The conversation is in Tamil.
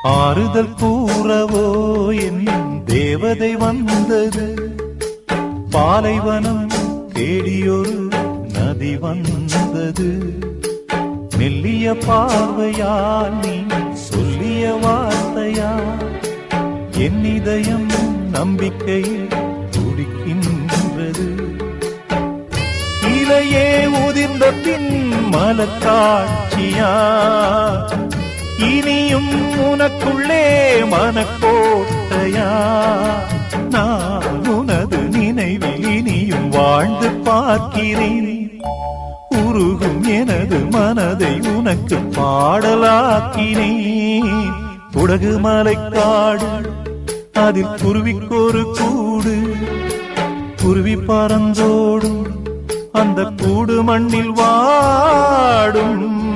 ஆறுதல் கூறவோ என் தேவதை வந்தது. பாலைவனம் தேடியொரு நதி வந்தது. மெல்லிய பார்வையால் நீ சொல்லிய வார்த்தையா என் இதயம் நம்பிக்கையில் துடிக்கின்றது. இலையே உதிர்ந்த பின் மலக்காட்சியா இனியும் உனக்குள்ளே மனக்கோட்டையா? நான் உனது நினைவில் இனியும் வாழ்ந்து பார்க்கிறேன். உருகும் எனது மனதை உனக்கு பாடலாக்கினேன். குடகு மலைக்காடு அதில் குருவிக்கொரு கூடு. குருவி பறந்தோடும் அந்த கூடு மண்ணில் வாடும்.